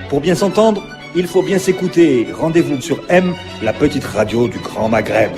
Pour bien s'entendre, il faut bien s'écouter. Rendez-vous sur M, la petite radio du Grand Maghreb.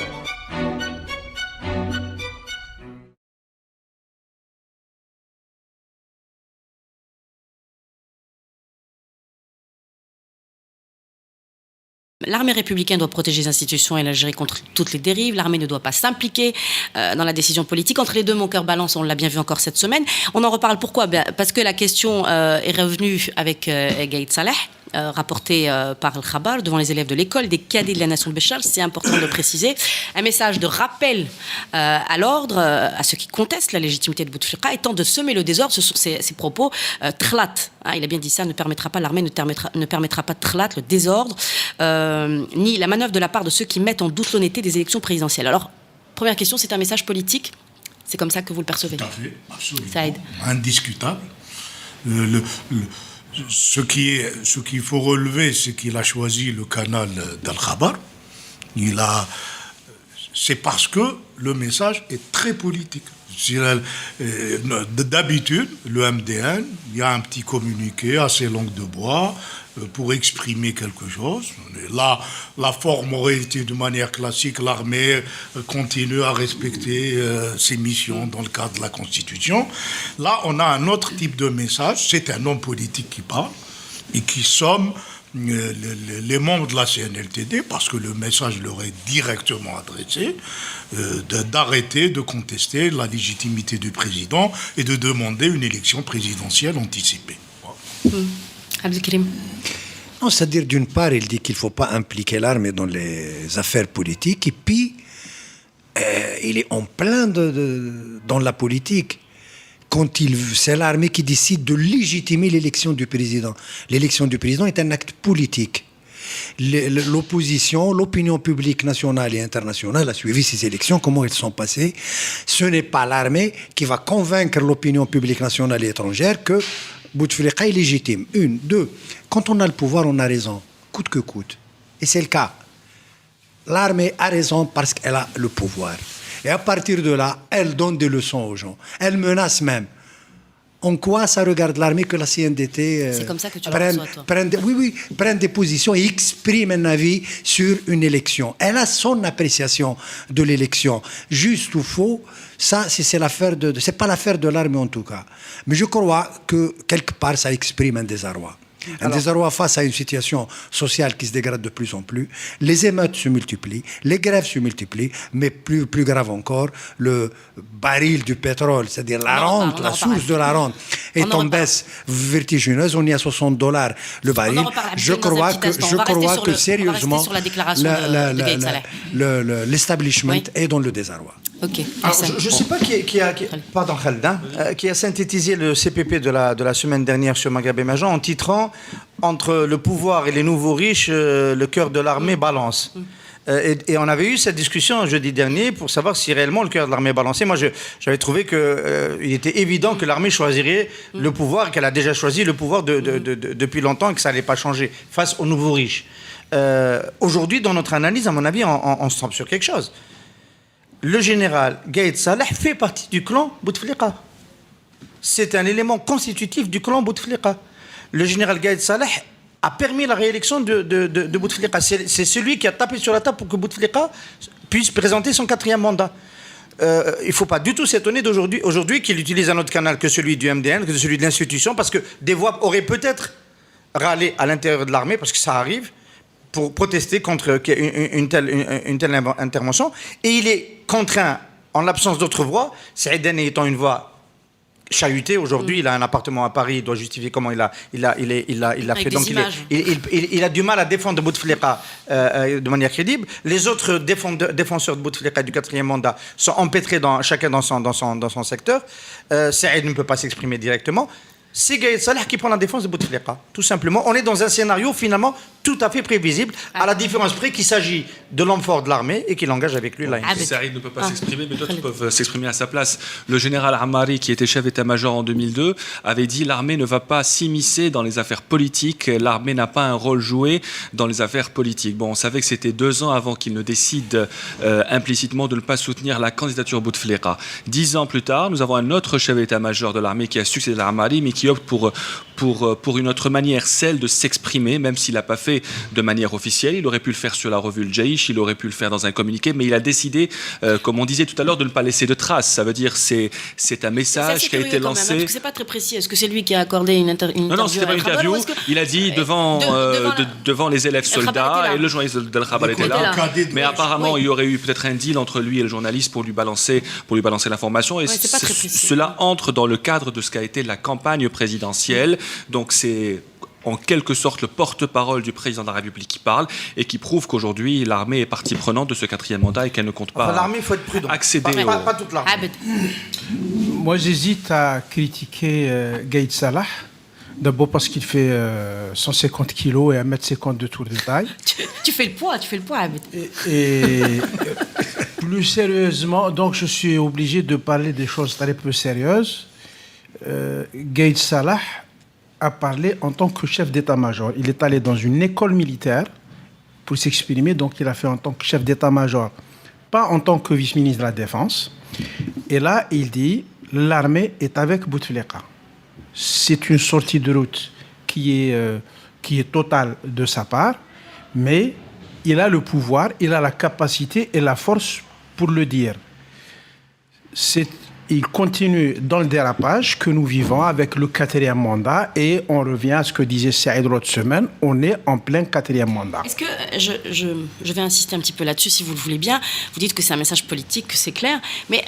L'armée républicaine doit protéger les institutions et l'Algérie contre toutes les dérives. L'armée ne doit pas s'impliquer dans la décision politique. Entre les deux, mon cœur balance, on l'a bien vu encore cette semaine. On en reparle, pourquoi? Parce que la question est revenue avec Gaïd Saleh, rapporté par le Khabar devant les élèves de l'école des cadets de la nation de Béchar. C'est important de préciser. Un message de rappel à l'ordre, à ceux qui contestent la légitimité de Bouteflika, étant de semer le désordre. Ce sont ces propos. Tkhlat, il a bien dit ça, l'armée ne permettra pas Tkhlat, le désordre, ni la manœuvre de la part de ceux qui mettent en doute l'honnêteté des élections présidentielles. Alors, première question, c'est un message politique? C'est comme ça que vous le percevez? Tout à fait, absolument. Saïd. Indiscutable. Ce qu'il faut relever, c'est qu'il a choisi le canal d'Al-Khabar. C'est parce que le message est très politique. D'habitude, le MDN, il y a un petit communiqué assez langue de bois pour exprimer quelque chose. Là, la forme aurait été de manière classique, l'armée continue à respecter ses missions dans le cadre de la Constitution. Là, on a un autre type de message, c'est un homme politique qui parle et qui somme les membres de la CNLTD, parce que le message leur est directement adressé, d'arrêter de contester la légitimité du président et de demander une élection présidentielle anticipée. Abdelkrim. Non, c'est-à-dire, d'une part, il dit qu'il ne faut pas impliquer l'armée dans les affaires politiques, et puis, il est en plein dans la politique. C'est l'armée qui décide de légitimer l'élection du président. L'élection du président est un acte politique. L'opposition, l'opinion publique nationale et internationale a suivi ces élections, comment elles sont passées. Ce n'est pas l'armée qui va convaincre l'opinion publique nationale et étrangère que Bouteflika est légitime. Une, deux, quand on a le pouvoir, on a raison, coûte que coûte. Et c'est le cas. L'armée a raison parce qu'elle a le pouvoir. Et à partir de là, elle donne des leçons aux gens. Elle menace même. En quoi ça regarde l'armée que la CNDT c'est comme ça que tu prenne des positions et exprime un avis sur une élection. Elle a son appréciation de l'élection. Juste ou faux, ça, c'est pas l'affaire de l'armée en tout cas. Mais je crois que quelque part, ça exprime un désarroi. Un désarroi face à une situation sociale qui se dégrade de plus en plus. Les émeutes se multiplient, les grèves se multiplient, mais plus grave encore, le baril du pétrole, c'est-à-dire la rente, la source de la rente, est en baisse vertigineuse. On est à $60 le baril. Je crois que sérieusement, l'establishment est dans le désarroi. Okay. Alors, je ne sais pas pardon, Khaled, qui a synthétisé le CPP de la semaine dernière sur Maghreb Émergent en titrant « Entre le pouvoir et les nouveaux riches, le cœur de l'armée balance ». Et on avait eu cette discussion jeudi dernier pour savoir si réellement le cœur de l'armée balançait. Moi, j'avais trouvé qu'il était évident que l'armée choisirait le pouvoir, qu'elle a déjà choisi le pouvoir depuis longtemps et que ça n'allait pas changer face aux nouveaux riches. Aujourd'hui, dans notre analyse, à mon avis, on se trompe sur quelque chose. Le général Gaïd Saleh fait partie du clan Bouteflika. C'est un élément constitutif du clan Bouteflika. Le général Gaïd Saleh a permis la réélection de Bouteflika. C'est celui qui a tapé sur la table pour que Bouteflika puisse présenter son 4e mandat. Il ne faut pas du tout s'étonner aujourd'hui qu'il utilise un autre canal que celui du MDN, que celui de l'institution, parce que des voix auraient peut-être râlé à l'intérieur de l'armée, parce que ça arrive, pour protester contre une telle intervention. Et il est contraint, en l'absence d'autres voix, Saïd Dani étant une voix chahutée aujourd'hui, il a un appartement à Paris, il doit justifier comment il a fait. Donc il a du mal à défendre Bouteflika de manière crédible. Les autres défenseurs de Bouteflika du 4e mandat sont empêtrés chacun dans son secteur. Saïd ne peut pas s'exprimer directement. C'est Gaïd Saleh qui prend la défense de Bouteflika, tout simplement. On est dans un scénario finalement tout à fait prévisible, à la différence près qu'il s'agit de l'homme fort de l'armée et qu'il engage avec lui l'ANC. Saïd ne peut pas s'exprimer, mais d'autres peuvent s'exprimer à sa place. Le général Ammari, qui était chef d'état-major en 2002, avait dit l'armée ne va pas s'immiscer dans les affaires politiques, l'armée n'a pas un rôle joué dans les affaires politiques. Bon, on savait que c'était 2 ans avant qu'il ne décide implicitement de ne pas soutenir la candidature Bouteflika. 10 ans plus tard, nous avons un autre chef d'état-major de l'armée qui a succédé à Ammari, mais qui opte pour une autre manière, celle de s'exprimer, même s'il n'a pas fait de manière officielle. Il aurait pu le faire sur la revue Le Jaïch, il aurait pu le faire dans un communiqué, mais il a décidé, comme on disait tout à l'heure, de ne pas laisser de traces. Ça veut dire c'est un message qui a été lancé. Parce que c'est pas très précis. Est-ce que c'est lui qui a accordé une interview? Non, c'était pas une interview. Il a dit devant les élèves soldats, et le journaliste d'El Khabar était là. Mais apparemment, il y aurait eu peut-être un deal entre lui et le journaliste pour lui balancer l'information. Et cela entre dans le cadre de ce qu'a été la campagne présidentielle. Donc c'est en quelque sorte le porte-parole du président de la République qui parle et qui prouve qu'aujourd'hui l'armée est partie prenante de ce 4e mandat et qu'elle ne compte pas l'armée, il faut être prudent. Accéder pas toute l'armée. Moi j'hésite à critiquer Gaïd Salah. D'abord parce qu'il fait 150 kilos et 1m50 de tour de taille. Tu fais le poids, Abed. Et plus sérieusement, donc je suis obligé de parler des choses très peu sérieuses. Gaïd Salah a parlé en tant que chef d'état-major. Il est allé dans une école militaire pour s'exprimer, donc il a fait en tant que chef d'état-major, pas en tant que vice-ministre de la Défense. Et là, il dit, l'armée est avec Bouteflika. C'est une sortie de route qui est totale de sa part, mais il a le pouvoir, il a la capacité et la force pour le dire. Il continue dans le dérapage que nous vivons avec le 4e mandat et on revient à ce que disait Saïd l'autre semaine, on est en plein 4e mandat. Est-ce que, je vais insister un petit peu là-dessus si vous le voulez bien, vous dites que c'est un message politique, que c'est clair, mais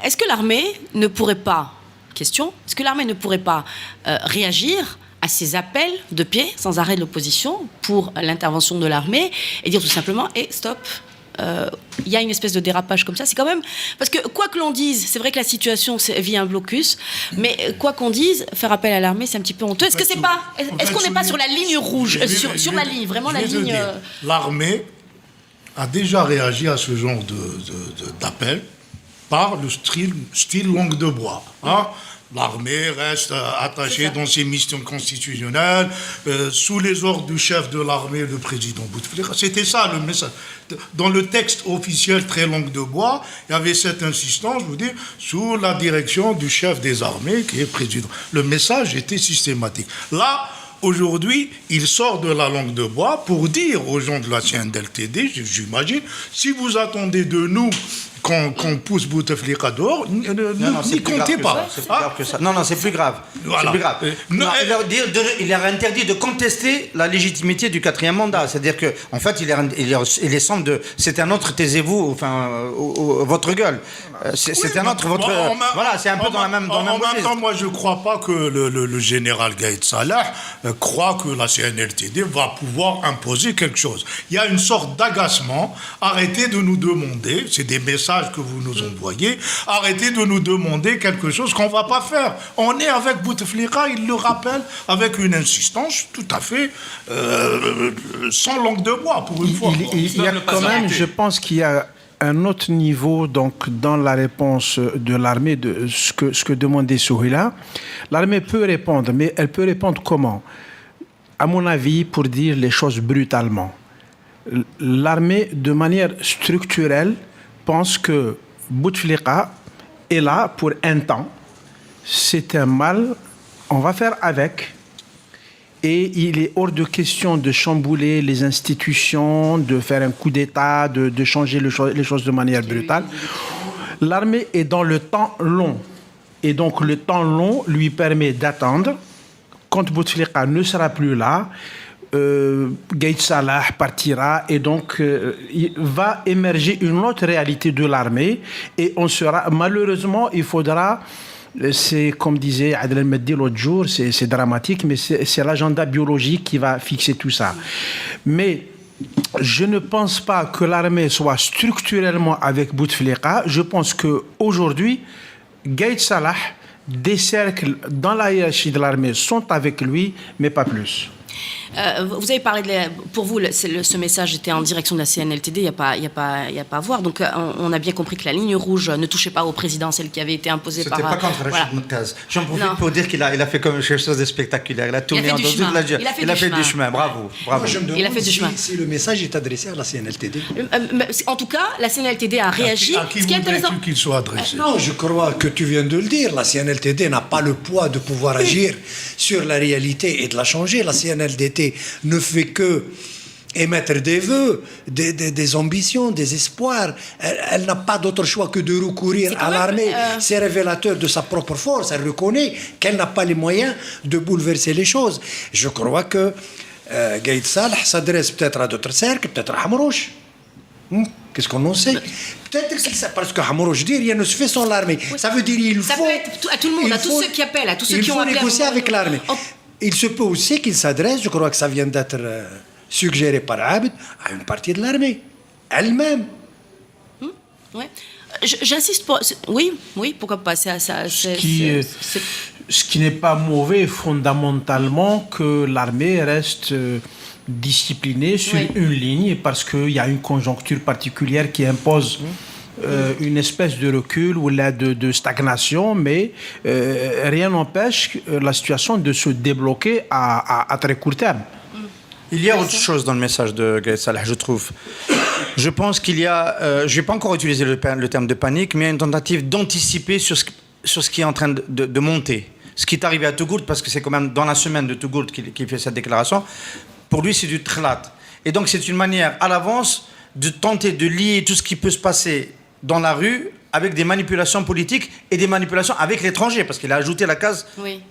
est-ce que l'armée ne pourrait pas, est-ce que l'armée ne pourrait pas réagir à ces appels de pied sans arrêt de l'opposition pour l'intervention de l'armée et dire tout simplement, stop, il y a une espèce de dérapage comme ça, c'est quand même... Parce que quoi que l'on dise, c'est vrai que la situation vit un blocus, mais quoi qu'on dise, faire appel à l'armée, c'est un petit peu honteux. Est-ce que c'est pas... Est-ce qu'on n'est pas sur la ligne rouge, sur la ligne, vraiment la ligne... L'armée a déjà réagi à ce genre d'appel par le style langue de bois. Hein. L'armée reste attachée dans ses missions constitutionnelles, sous les ordres du chef de l'armée, le président Bouteflika. C'était ça le message. Dans le texte officiel très langue de bois, il y avait cette insistance, je vous dis, sous la direction du chef des armées, qui est président. Le message était systématique. Là, aujourd'hui, il sort de la langue de bois pour dire aux gens de la CNDLTD, j'imagine, si vous attendez de nous qu'on pousse Bouteflika dehors, n'y comptez pas. C'est plus grave que ça. Non, c'est plus grave. Voilà. C'est plus grave. Il leur interdit de contester la légitimité du 4e mandat. C'est-à-dire que, en fait, il les semble de. C'est un autre, taisez-vous, votre gueule. C'est un autre, votre. Voilà, c'est un peu dans la même. En même temps, moi, je ne crois pas que le général Gaïd Salah croit que la CNLTD va pouvoir imposer quelque chose. Il y a une sorte d'agacement. Arrêtez de nous demander, c'est des messages que vous nous envoyez, arrêtez de nous demander quelque chose qu'on ne va pas faire. On est avec Bouteflika, il le rappelle, avec une insistance tout à fait sans langue de bois, pour une fois. Il y a quand même, je pense qu'il y a un autre niveau donc, dans la réponse de l'armée, de ce que demandait Souhila. L'armée peut répondre, mais elle peut répondre comment? À mon avis, pour dire les choses brutalement. L'armée, de manière structurelle, pense que Bouteflika est là pour un temps. C'est un mal, on va faire avec. Et il est hors de question de chambouler les institutions, de faire un coup d'État, de changer les choses de manière brutale. L'armée est dans le temps long. Et donc le temps long lui permet d'attendre. Quand Bouteflika ne sera plus là, Gaïd Salah partira et donc il va émerger une autre réalité de l'armée et on sera, malheureusement, il faudra, c'est comme disait Adel El-Meddi l'autre jour, c'est dramatique, mais c'est l'agenda biologique qui va fixer tout ça. Mais je ne pense pas que l'armée soit structurellement avec Bouteflika. Je pense qu'aujourd'hui, Gaïd Salah, des cercles dans la hiérarchie de l'armée sont avec lui, mais pas plus. Vous avez parlé pour vous, ce message était en direction de la CNLTD, il n'y a pas à voir. Donc on a bien compris que la ligne rouge ne touchait pas au président, celle qui avait été imposée par... C'était pas contre Rachid Moukaz. J'en profite Non. pour dire qu'il a fait comme quelque chose de spectaculaire. Il a tourné en deux, il a fait du chemin. Bravo. Moi, je me Il a demande fait du chemin. si le message est adressé à la CNLTD. En tout cas, la CNLTD a réagi. À qui Ce qui est intéressant... voudrais-tu qu'il soit adressé? Non, je crois que tu viens de le dire. La CNLTD n'a pas le poids de pouvoir agir sur la réalité et de la changer. La CNLTD ne fait que émettre des vœux, des ambitions, des espoirs. Elle n'a pas d'autre choix que de recourir à l'armée. C'est révélateur de sa propre force. Elle reconnaît qu'elle n'a pas les moyens de bouleverser les choses. Je crois que Gaïd Salah s'adresse peut-être à d'autres cercles, peut-être à Hamrouche. Qu'est-ce qu'on en sait? Peut-être que c'est parce que Hamrouche dit rien ne se fait sans l'armée. Ça veut dire qu'il faut... Ça peut être à tout le monde, à tous ceux qui appellent, à tous ceux qui ont appelé... Il faut négocier avec l'armée. Il se peut aussi qu'il s'adresse, je crois que ça vient d'être suggéré par Abd, à une partie de l'armée, elle-même. Ouais. J'insiste pour... Oui, pourquoi pas. Ce qui n'est pas mauvais fondamentalement que l'armée reste disciplinée sur une ligne parce qu'il y a une conjoncture particulière qui impose une espèce de recul ou là de stagnation, mais rien n'empêche la situation de se débloquer à très court terme. Il y a autre chose dans le message de Gaïd Salah, je trouve. Je pense qu'il y a, je ne vais pas encore utiliser le terme de panique, mais une tentative d'anticiper sur ce qui est en train de monter. Ce qui est arrivé à Tougourt, parce que c'est quand même dans la semaine de Tougourt qu'il fait cette déclaration, pour lui c'est du tkhlat. Et donc c'est une manière à l'avance de tenter de lier tout ce qui peut se passer dans la rue avec des manipulations politiques et des manipulations avec l'étranger, parce qu'il a ajouté la case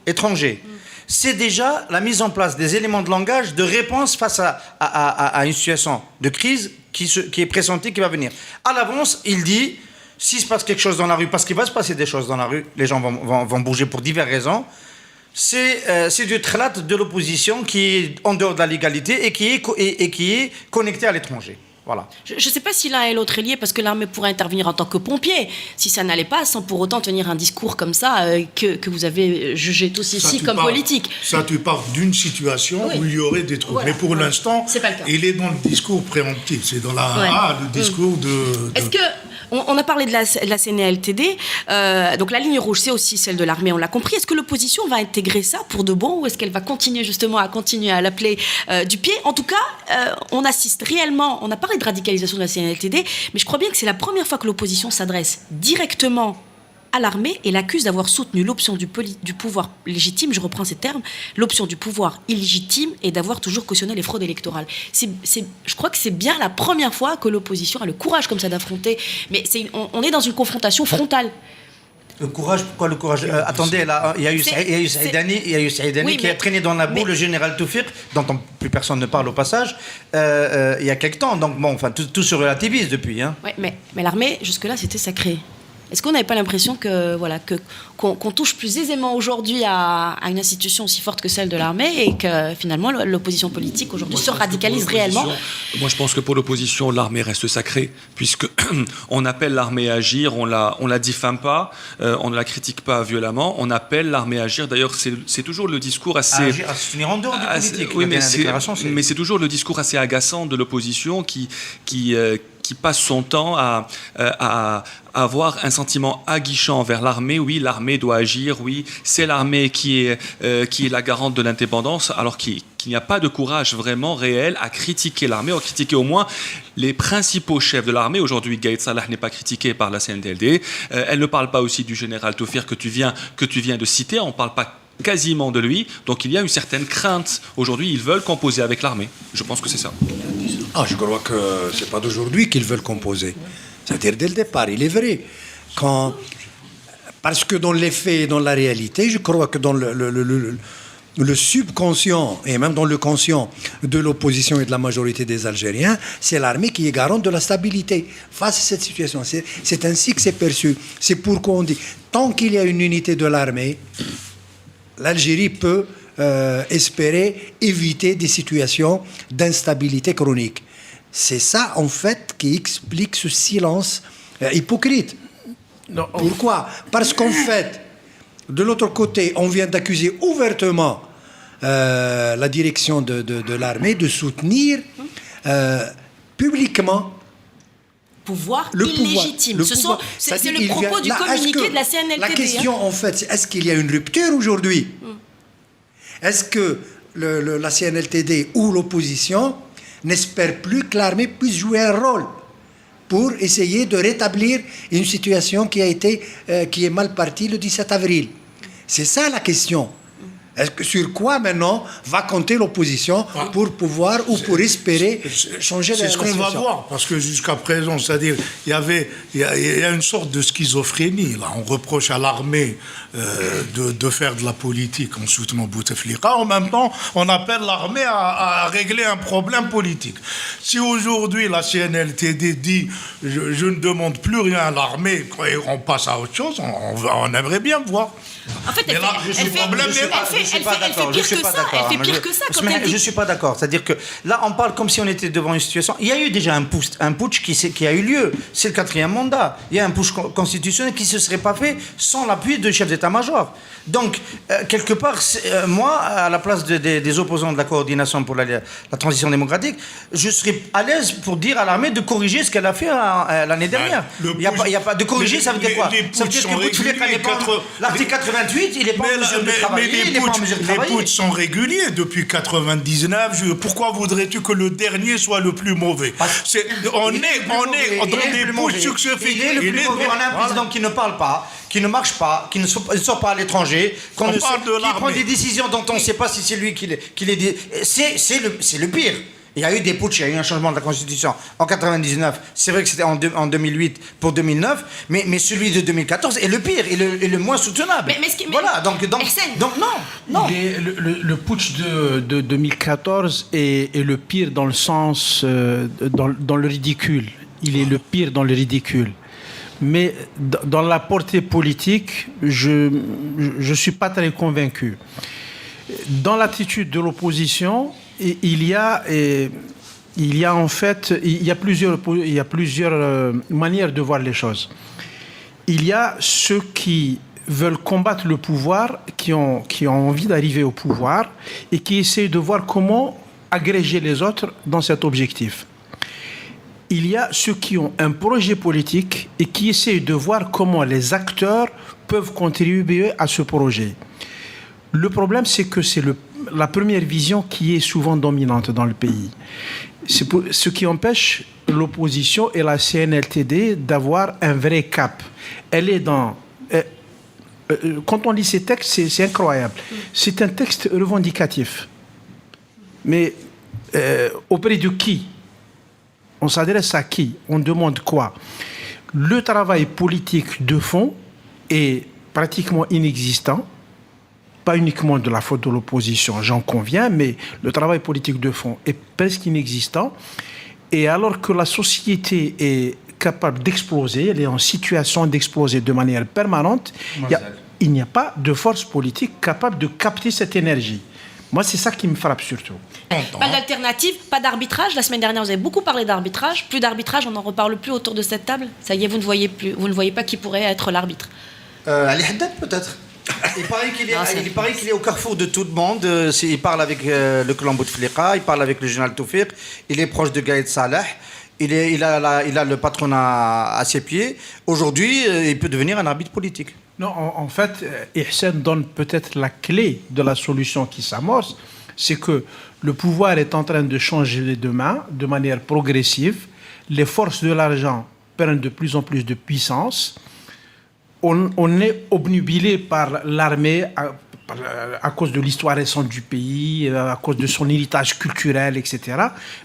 étranger. C'est déjà la mise en place des éléments de langage de réponse face à une situation de crise qui est pressentie, qui va venir. À l'avance, il dit, s'il se passe quelque chose dans la rue, parce qu'il va se passer des choses dans la rue, les gens vont bouger pour diverses raisons, c'est du tkhlat de l'opposition qui est en dehors de la légalité et qui est connecté à l'étranger. Voilà. Je ne sais pas si l'un et l'autre est lié, parce que l'armée pourrait intervenir en tant que pompier, si ça n'allait pas, sans pour autant tenir un discours comme ça, que vous avez jugé tous ici comme politique. Ça, tu parles d'une situation où il y aurait des troubles. Voilà. Mais pour l'instant, c'est pas le cas. Il est dans le discours préemptif. C'est dans le discours de... Est-ce que... On a parlé de la CNLTD, donc la ligne rouge, c'est aussi celle de l'armée, on l'a compris. Est-ce que l'opposition va intégrer ça pour de bon, ou est-ce qu'elle va continuer justement à l'appeler du pied? En tout cas, on assiste réellement, on a parlé de radicalisation de la CNLTD, mais je crois bien que c'est la première fois que l'opposition s'adresse directement à l'armée et l'accuse d'avoir soutenu l'option du pouvoir légitime, je reprends ces termes, l'option du pouvoir illégitime et d'avoir toujours cautionné les fraudes électorales. Je crois que c'est bien la première fois que l'opposition a le courage comme ça d'affronter, mais on est dans une confrontation frontale. Le courage, pourquoi le courage? Attendez, là, il y a eu Saïdani qui a traîné dans la boue le général Toufiq, dont plus personne ne parle au passage, il y a quelque temps. Donc bon, enfin, tout se relativise depuis. Hein. Ouais, mais l'armée, jusque-là, c'était sacré. Est-ce qu'on n'avait pas l'impression qu'on touche plus aisément aujourd'hui à une institution aussi forte que celle de l'armée et que finalement l'opposition politique aujourd'hui se radicalise réellement? Moi je pense que pour l'opposition, l'armée reste sacrée, puisque on appelle l'armée à agir, on la diffame pas, on ne la critique pas violemment, on appelle l'armée à agir. D'ailleurs c'est toujours le discours assez... À se tenir en dehors du politique. Oui, mais c'est toujours le discours assez agaçant de l'opposition qui passe son temps à avoir un sentiment aguichant envers l'armée. Oui, l'armée doit agir. Oui, c'est l'armée qui est la garante de l'indépendance, alors qu'il n'y a pas de courage vraiment réel à critiquer l'armée, à critiquer au moins les principaux chefs de l'armée. Aujourd'hui, Gaïd Salah n'est pas critiqué par la CNDLD. Elle ne parle pas aussi du général Toufiq que tu viens de citer. On ne parle pas quasiment de lui. Donc il y a une certaine crainte. Aujourd'hui, ils veulent composer avec l'armée. Je pense que c'est ça. Je crois que c'est pas d'aujourd'hui qu'ils veulent composer. C'est-à-dire dès le départ, il est vrai. Parce que dans les faits et dans la réalité, je crois que dans le subconscient et même dans le conscient de l'opposition et de la majorité des Algériens, c'est l'armée qui est garante de la stabilité face à cette situation. C'est ainsi que c'est perçu. C'est pourquoi on dit, tant qu'il y a une unité de l'armée, l'Algérie peut espérer éviter des situations d'instabilité chronique. C'est ça, en fait, qui explique ce silence hypocrite. Non. Pourquoi? Parce qu'en fait, de l'autre côté, on vient d'accuser ouvertement la direction de l'armée de soutenir publiquement pouvoir le illégitime. pouvoir. C'est le propos du communiqué de la CNLTD. La question, en fait, est-ce qu'il y a une rupture aujourd'hui? Est-ce que la CNLTD ou l'opposition n'espère plus que l'armée puisse jouer un rôle pour essayer de rétablir une situation qui est mal partie le 17 avril? C'est ça la question. Sur quoi maintenant va compter l'opposition pour pouvoir ou pour espérer changer la situation? C'est ce qu'on va voir, parce que jusqu'à présent, c'est-à-dire, il y a une sorte de schizophrénie. Là. On reproche à l'armée de faire de la politique en soutenant Bouteflika. En même temps, on appelle l'armée à régler un problème politique. Si aujourd'hui la CNLTD dit je ne demande plus rien à l'armée et on passe à autre chose, on aimerait bien voir. En fait, elle fait pire que ça. Je ne suis pas d'accord. C'est-à-dire que là, on parle comme si on était devant une situation. Il y a eu déjà un putsch qui a eu lieu. C'est le 4e mandat. Il y a un putsch constitutionnel qui ne se serait pas fait sans l'appui de chefs d'état-major. Donc, quelque part, moi, à la place des opposants de la coordination pour la transition démocratique, je serais à l'aise pour dire à l'armée de corriger ce qu'elle a fait l'année dernière. Il n'y a pas de corriger, ça veut dire quoi? Ça veut dire que Bouteflika n'est pas... L'article 88, il n'est pas en mesure de travailler, il n'est pas en mesure de travailler. Les putschs sont réguliers depuis 99. Pourquoi voudrais-tu que le dernier soit le plus mauvais? On est dans des putschs successifs. Il est le plus mauvais. On a un président qui ne parle pas, qui ne marche pas, qui ne sort pas à l'étranger, qui prend des décisions dont on ne sait pas si c'est lui qui les dit. C'est le pire. Il y a eu des putschs, il y a eu un changement de la Constitution en 99. C'est vrai que c'était en 2008 pour 2009, mais celui de 2014 est le pire, et le moins soutenable. Voilà, donc non. Le putsch de 2014 est le pire dans le sens, dans le ridicule. Il est le pire dans le ridicule. Mais dans la portée politique, je ne suis pas très convaincu. Dans l'attitude de l'opposition, il y a plusieurs manières de voir les choses. Il y a ceux qui veulent combattre le pouvoir, qui ont envie d'arriver au pouvoir et qui essayent de voir comment agréger les autres dans cet objectif. Il y a ceux qui ont un projet politique et qui essayent de voir comment les acteurs peuvent contribuer à ce projet. Le problème, c'est que c'est la première vision qui est souvent dominante dans le pays. C'est ce qui empêche l'opposition et la CNLTD d'avoir un vrai cap. Elle est dans... quand on lit ces textes, c'est incroyable. C'est un texte revendicatif. Mais auprès de qui? On s'adresse à qui? On demande quoi? Le travail politique de fond est pratiquement inexistant. Pas uniquement de la faute de l'opposition, j'en conviens, mais le travail politique de fond est presque inexistant. Et alors que la société est capable d'exploser, elle est en situation d'exploser de manière permanente, il n'y a pas de force politique capable de capter cette énergie. Moi, c'est ça qui me frappe surtout. Pas d'alternative, pas d'arbitrage. La semaine dernière, vous avez beaucoup parlé d'arbitrage. Plus d'arbitrage, on n'en reparle plus autour de cette table. Ça y est, vous ne voyez pas qui pourrait être l'arbitre. Ali Haddad, peut-être. Il paraît qu'il est au carrefour de tout le monde. Il parle avec le clan Bouteflika, il parle avec le général Toufiq, il est proche de Gaïd Salah, il a le patronat à ses pieds. Aujourd'hui, il peut devenir un arbitre politique. Non, en fait, Ihsen donne peut-être la clé de la solution qui s'amorce, c'est que le pouvoir est en train de changer de main de manière progressive, les forces de l'argent prennent de plus en plus de puissance. On est obnubilé par l'armée à cause de l'histoire récente du pays, à cause de son héritage culturel, etc.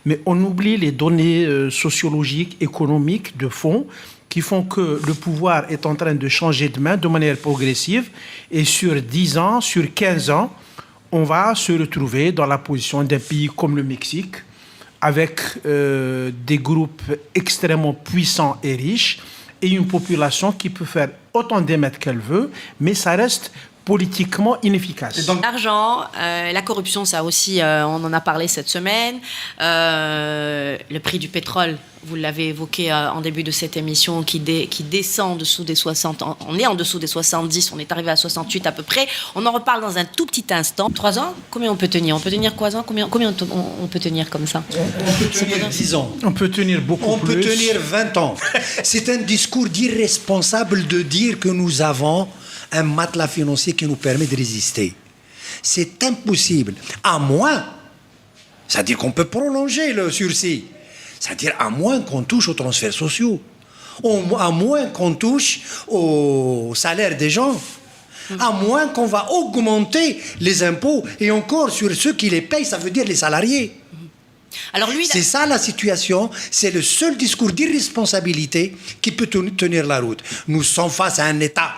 Mais on oublie les données sociologiques, économiques, de fond, qui font que le pouvoir est en train de changer de main de manière progressive. Et sur 10 ans, sur 15 ans, on va se retrouver dans la position d'un pays comme le Mexique, avec des groupes extrêmement puissants et riches, et une population qui peut faire autant d'émeutes qu'elle veut, mais ça reste politiquement inefficace. L'argent, la corruption, ça aussi, on en a parlé cette semaine. Le prix du pétrole vous l'avez évoqué en début de cette émission, qui descend en dessous des 60, on est en dessous des 70, on est arrivé à 68 à peu près. On en reparle dans un tout petit instant. 3 ans, combien on peut tenir? On peut tenir quoi ans? Combien on peut tenir comme ça? On peut tenir 10 ans. On peut tenir beaucoup plus. On peut tenir 20 ans. C'est un discours d'irresponsable de dire que nous avons un matelas financier qui nous permet de résister. C'est impossible. À moins, c'est-à-dire qu'on peut prolonger le sursis, c'est-à-dire à moins qu'on touche aux transferts sociaux, à moins qu'on touche au salaire des gens, à moins qu'on va augmenter les impôts, et encore sur ceux qui les payent, ça veut dire les salariés. Alors lui, c'est ça la situation, c'est le seul discours d'irresponsabilité qui peut tenir la route. Nous sommes face à un État,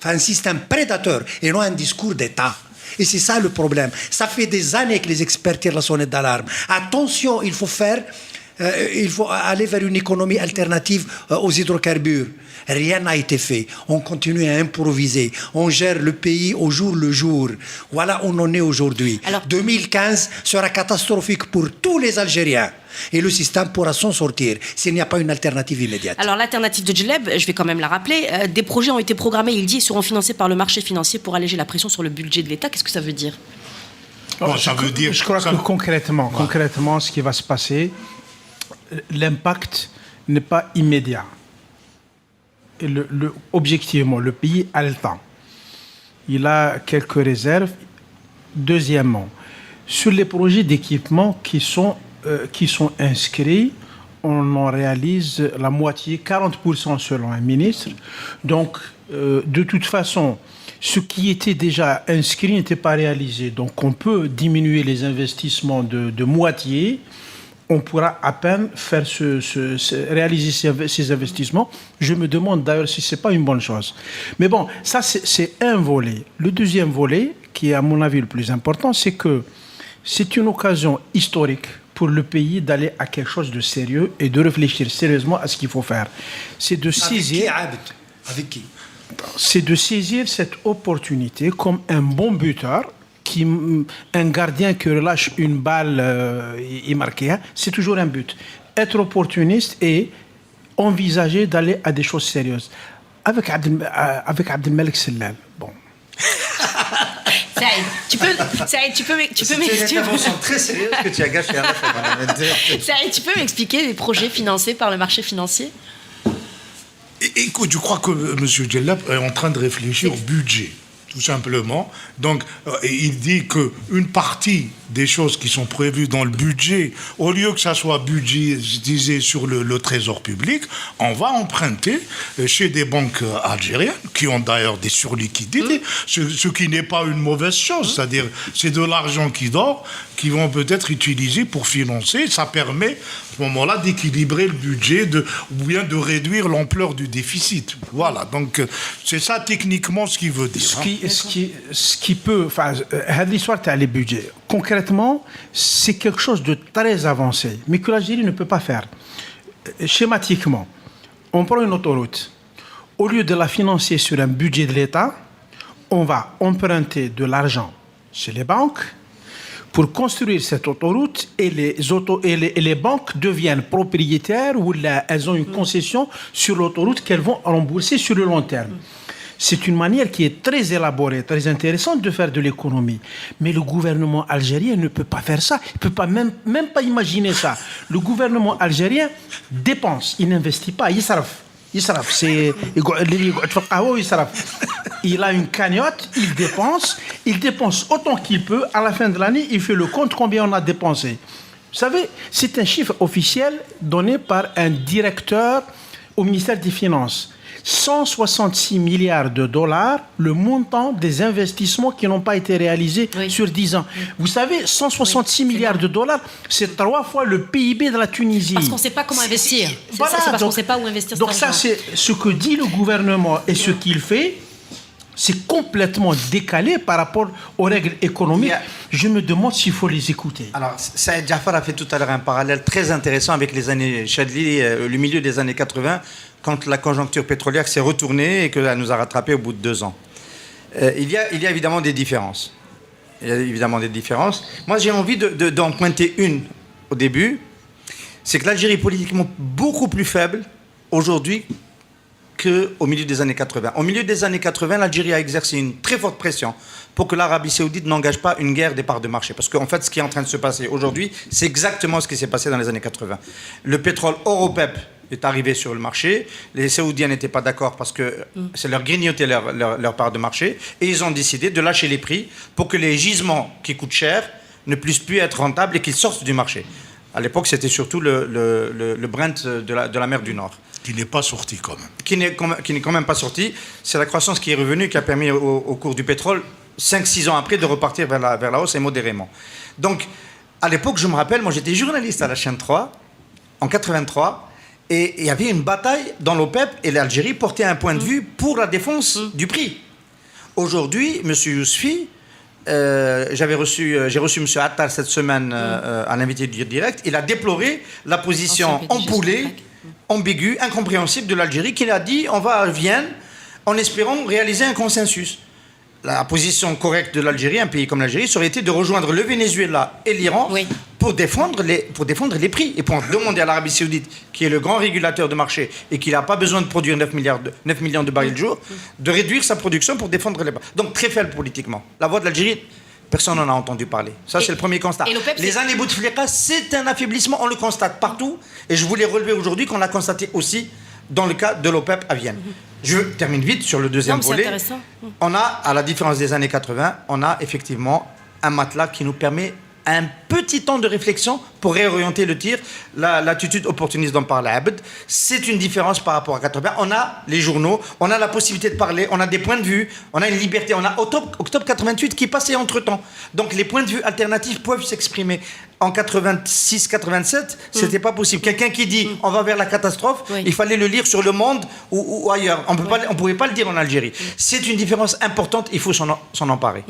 un système prédateur, et non un discours d'État. Et c'est ça le problème. Ça fait des années que les experts tirent la sonnette d'alarme. Attention, il faut aller vers une économie alternative aux hydrocarbures. Rien n'a été fait. On continue à improviser. On gère le pays au jour le jour. Voilà où on en est aujourd'hui. 2015 sera catastrophique pour tous les Algériens. Et le système pourra s'en sortir s'il n'y a pas une alternative immédiate. Alors l'alternative de Djeleb, je vais quand même la rappeler, des projets ont été programmés, il dit, et seront financés par le marché financier pour alléger la pression sur le budget de l'État. Qu'est-ce que ça veut dire? Je crois que concrètement, ce qui va se passer, l'impact n'est pas immédiat. Et objectivement, le pays a le temps. Il a quelques réserves. Deuxièmement, sur les projets d'équipement qui sont inscrits, on en réalise la moitié, 40% selon un ministre. Donc, de toute façon, ce qui était déjà inscrit n'était pas réalisé. Donc, on peut diminuer les investissements de moitié. On pourra à peine faire réaliser ces investissements. Je me demande d'ailleurs si ce n'est pas une bonne chose. Mais bon, ça, c'est un volet. Le deuxième volet, qui est à mon avis le plus important, c'est que c'est une occasion historique pour le pays d'aller à quelque chose de sérieux et de réfléchir sérieusement à ce qu'il faut faire. C'est de saisir... Avec qui? C'est de saisir cette opportunité comme un bon buteur, un gardien qui relâche une balle et marqué, c'est toujours un but. Être opportuniste et envisager d'aller à des choses sérieuses. Avec Abdelmalek Sellal, bon. Saïd, tu peux m'expliquer. C'est une intervention très sérieuse que tu as gâchée à la fin. Saïd, tu peux m'expliquer les projets financés par le marché financier? Écoute, je crois que M. Djellab est en train de réfléchir au budget, tout simplement. Donc, il dit qu'une partie des choses qui sont prévues dans le budget, au lieu que ça soit budgétisé sur le trésor public, on va emprunter chez des banques algériennes, qui ont d'ailleurs des surliquidités, ce qui n'est pas une mauvaise chose. C'est-à-dire, c'est de l'argent qui dort, qui vont peut-être utiliser pour financer. Ça permet, à ce moment-là, d'équilibrer le budget ou bien de réduire l'ampleur du déficit. Voilà, donc c'est ça techniquement ce qu'il veut dire. Ce qui peut... Enfin, l'histoire, tu as les budgets. Concrètement, c'est quelque chose de très avancé, mais que l'Algérie ne peut pas faire. Schématiquement, on prend une autoroute. Au lieu de la financer sur un budget de l'État, on va emprunter de l'argent chez les banques pour construire cette autoroute, et les banques deviennent propriétaires ou elles ont une concession sur l'autoroute qu'elles vont rembourser sur le long terme. C'est une manière qui est très élaborée, très intéressante de faire de l'économie. Mais le gouvernement algérien ne peut pas faire ça. Il ne peut pas même pas imaginer ça. Le gouvernement algérien dépense, il n'investit pas. Yisraf. Il a une cagnotte, il dépense autant qu'il peut. À la fin de l'année, il fait le compte combien on a dépensé. Vous savez, c'est un chiffre officiel donné par un directeur au ministère des Finances. 166 milliards de dollars, le montant des investissements qui n'ont pas été réalisés sur 10 ans. Vous savez, 166 milliards de dollars, c'est 3 fois le PIB de la Tunisie. Parce qu'on ne sait pas comment investir. Voilà, c'est parce qu'on ne sait pas où investir. Donc ça, c'est ce que dit le gouvernement et ce qu'il fait. C'est complètement décalé par rapport aux règles économiques. Je me demande s'il faut les écouter. Alors, Saïd Jafar a fait tout à l'heure un parallèle très intéressant avec les années Chadli, le milieu des années 80, quand la conjoncture pétrolière s'est retournée et qu'elle nous a rattrapés au bout de 2 ans. Il y a évidemment des différences. Moi, j'ai envie d'en pointer une au début. c'est que l'Algérie est politiquement beaucoup plus faible aujourd'hui qu'au milieu des années 80. Au milieu des années 80, l'Algérie a exercé une très forte pression pour que l'Arabie Saoudite n'engage pas une guerre des parts de marché. Parce qu'en fait, ce qui est en train de se passer aujourd'hui, c'est exactement ce qui s'est passé dans les années 80. Le pétrole Europep est arrivé sur le marché. Les Saoudiens n'étaient pas d'accord parce que c'est leur grignoter leur part de marché. Et ils ont décidé de lâcher les prix pour que les gisements qui coûtent cher ne puissent plus être rentables et qu'ils sortent du marché. À l'époque, c'était surtout le Brent de la mer du Nord. Qui n'est pas sorti quand même. Qui n'est quand même pas sorti. C'est la croissance qui est revenue qui a permis au cours du pétrole, 5-6 ans après, de repartir vers la hausse et modérément. Donc, à l'époque, je me rappelle, moi j'étais journaliste à la chaîne 3, en 83, et il y avait une bataille dans l'OPEP, et l'Algérie portait un point de vue pour la défense du prix. Aujourd'hui, M. Yousfi, j'ai reçu M. Attal cette semaine à l'invité du direct, il a déploré la position empoulée, ambiguë, incompréhensible de l'Algérie, qui a dit on va à Vienne en espérant réaliser un consensus. La position correcte de l'Algérie, un pays comme l'Algérie, serait été de rejoindre le Venezuela et l'Iran pour défendre les prix et pour demander à l'Arabie Saoudite, qui est le grand régulateur de marché et qui n'a pas besoin de produire 9 millions de barils de jour, de réduire sa production pour défendre les prix. Donc très faible politiquement. La voix de l'Algérie, personne n'en a entendu parler. Ça, c'est le premier constat. Les années Bouteflika, c'est un affaiblissement, on le constate partout. Et je voulais relever aujourd'hui qu'on l'a constaté aussi dans le cas de l'OPEP à Vienne. Je termine vite sur le deuxième volet. On a, à la différence des années 80, on a effectivement un matelas qui nous permet un petit temps de réflexion pour réorienter le tir. L'attitude opportuniste dont parle Abd, c'est une différence par rapport à 80. On a les journaux, on a la possibilité de parler, on a des points de vue, on a une liberté, on a octobre 88 qui passait entre-temps. Donc les points de vue alternatifs peuvent s'exprimer. En 86-87, c'était pas possible. Quelqu'un qui dit on va vers la catastrophe, il fallait le lire sur Le Monde ou ailleurs. On ne pouvait pas le dire en Algérie. C'est une différence importante, il faut s'en emparer.